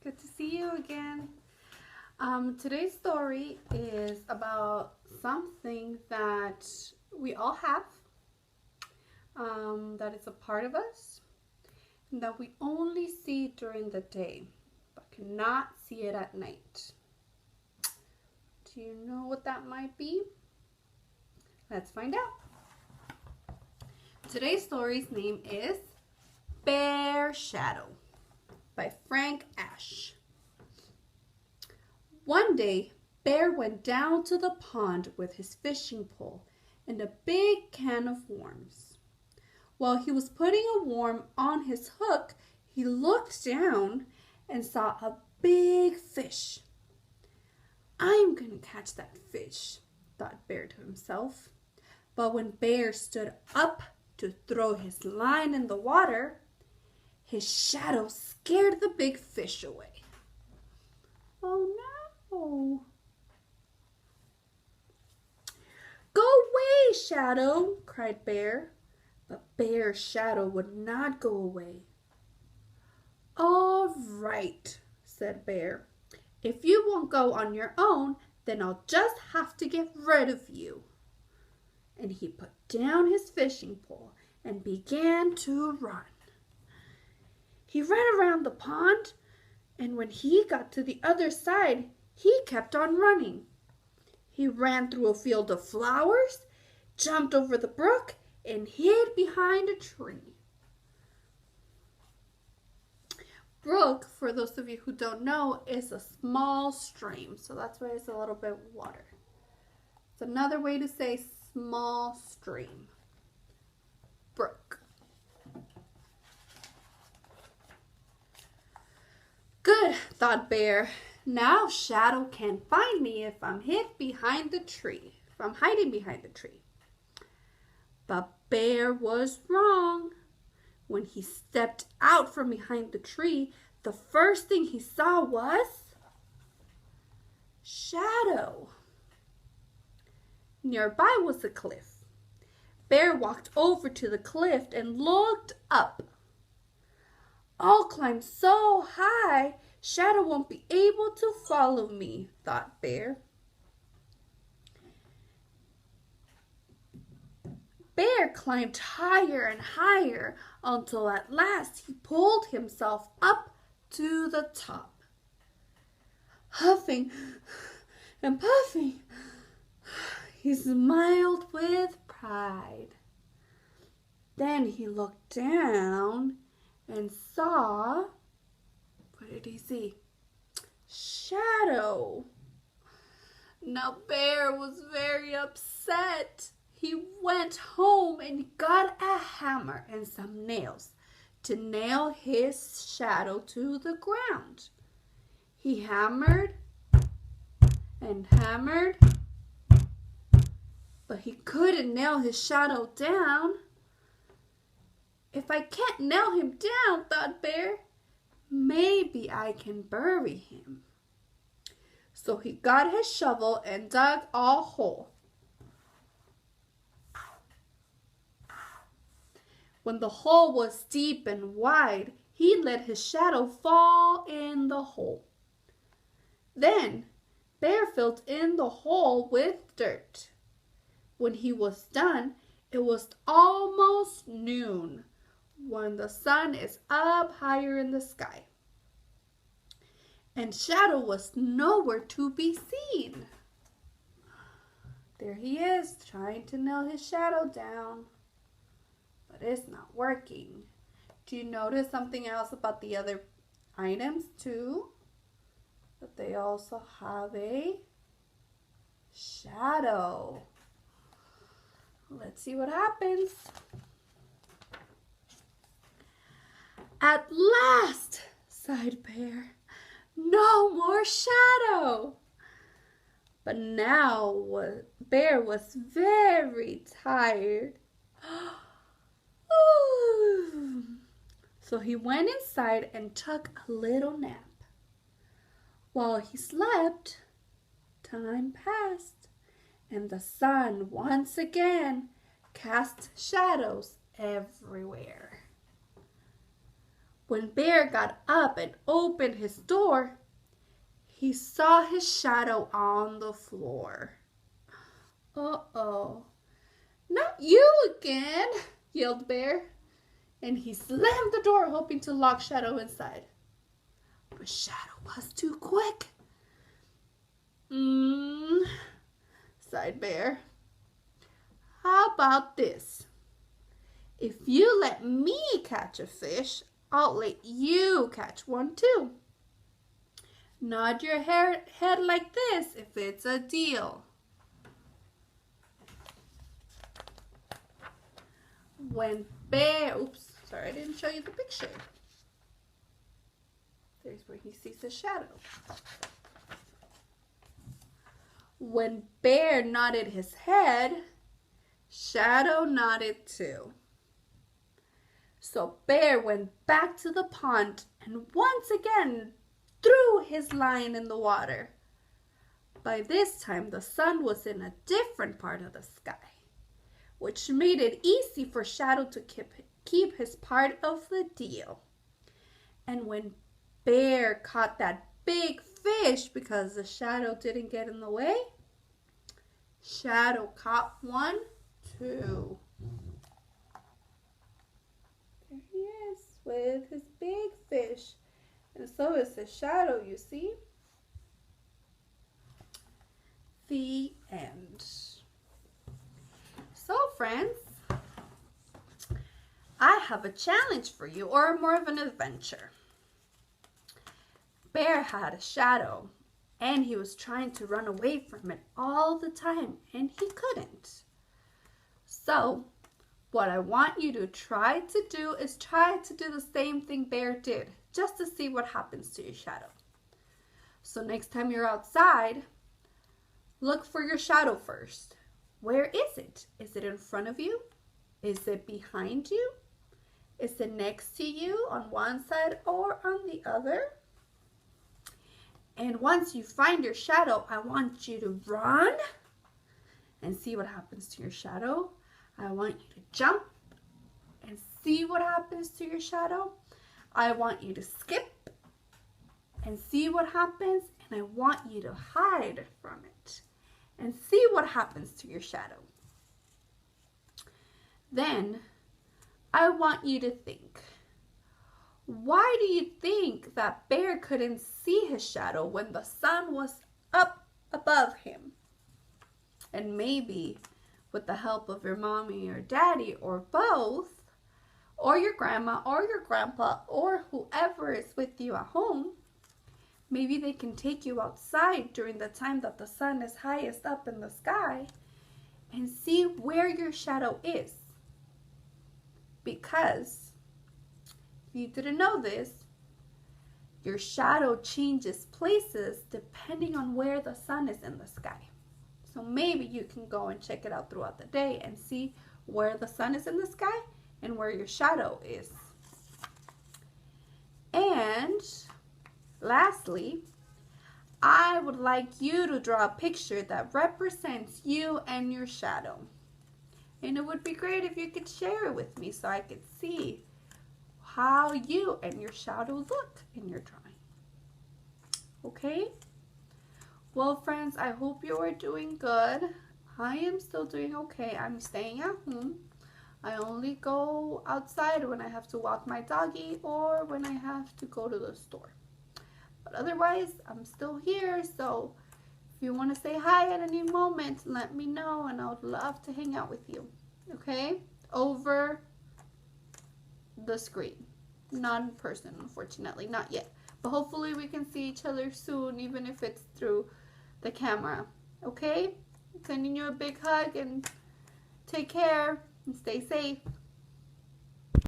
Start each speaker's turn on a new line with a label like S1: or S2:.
S1: Good to see you again. Today's story is about something that we all have, that is a part of us, and that we only see during the day, but cannot see it at night. Do you know what that might be? Let's find out. Today's story's name is Bear Shadow by Frank Asch. One day, Bear went down to the pond with his fishing pole and a big can of worms. While he was putting a worm on his hook, he looked down and saw a big fish. "I'm going to catch that fish," thought Bear to himself. But when Bear stood up to throw his line in the water, his shadow scared the big fish away. "Oh no!" "Go away, Shadow!" cried Bear. But Bear's shadow would not go away. "All right," said Bear. "If you won't go on your own, then I'll just have to get rid of you." And he put down his fishing pole and began to run. He ran around the pond, and when he got to the other side, he kept on running. He ran through a field of flowers, jumped over the brook, and hid behind a tree. Brook, for those of you who don't know, is a small stream, so that's why it's a little bit water. It's another way to say small stream. Brook. "Good," thought Bear. "Now Shadow can't find me if I'm hiding behind the tree. But Bear was wrong. When he stepped out from behind the tree, the first thing he saw was Shadow. Nearby was a cliff. Bear walked over to the cliff and looked up. "I'll climb so high, Shadow won't be able to follow me," thought Bear. Bear climbed higher and higher until at last he pulled himself up to the top. Huffing and puffing, he smiled with pride. Then he looked down and saw, what did he see? Shadow. Now Bear was very upset. He went home and got a hammer and some nails to nail his shadow to the ground. He hammered and hammered, but he couldn't nail his shadow down. "If I can't nail him down," thought Bear, "maybe I can bury him." So he got his shovel and dug a hole. When the hole was deep and wide, he let his shadow fall in the hole. Then Bear filled in the hole with dirt. When he was done, it was almost noon, when the sun is up higher in the sky. And Shadow was nowhere to be seen. There he is, trying to nail his shadow down. But it's not working. Do you notice something else about the other items too? That they also have a shadow. Let's see what happens. "At last," sighed Bear. "No more shadow." But now Bear was very tired. So he went inside and took a little nap. While he slept, time passed, and the sun once again cast shadows everywhere. When Bear got up and opened his door, he saw his shadow on the floor. Uh-oh. Not you again, yelled Bear, and he slammed the door, hoping to lock Shadow inside. But Shadow was too quick. Sighed Bear. How about this? If you let me catch a fish, I'll let you catch one too. Nod your head like this if it's a deal. When Bear, I didn't show you the picture. There's where he sees the shadow. When Bear nodded his head, Shadow nodded too. So Bear went back to the pond and once again threw his line in the water. By this time, the sun was in a different part of the sky, which made it easy for Shadow to keep his part of the deal. And when Bear caught that big fish because the shadow didn't get in the way, Shadow caught one too. There he is with his big fish. And so is the shadow, you see. The end. So friends, I have a challenge for you, or more of an adventure. Bear had a shadow and he was trying to run away from it all the time and he couldn't. So what I want you to try to do is try to do the same thing Bear did, just to see what happens to your shadow. So next time you're outside, look for your shadow first. Where is it? Is it in front of you? Is it behind you? Is it next to you on one side or on the other? And once you find your shadow, I want you to run and see what happens to your shadow. I want you to jump and see what happens to your shadow. I want you to skip and see what happens. And I want you to hide from it and see what happens to your shadow. Then I want you to think, why do you think that Bear couldn't see his shadow when the sun was up above him? And maybe with the help of your mommy or daddy or both, or your grandma or your grandpa or whoever is with you at home, maybe they can take you outside during the time that the sun is highest up in the sky and see where your shadow is. Because if you didn't know this, your shadow changes places depending on where the sun is in the sky. So maybe you can go and check it out throughout the day and see where the sun is in the sky and where your shadow is. And lastly, I would like you to draw a picture that represents you and your shadow. And it would be great if you could share it with me so I could see how you and your shadow look in your drawing. Okay? Well, friends, I hope you are doing good. I am still doing okay. I'm staying at home. I only go outside when I have to walk my doggy or when I have to go to the store. But otherwise, I'm still here. So if you want to say hi at any moment, let me know and I would love to hang out with you. Okay? Over the screen. Not in person, unfortunately. Not yet. But hopefully we can see each other soon, even if it's through the camera. Okay? Sending you a big hug and take care and stay safe.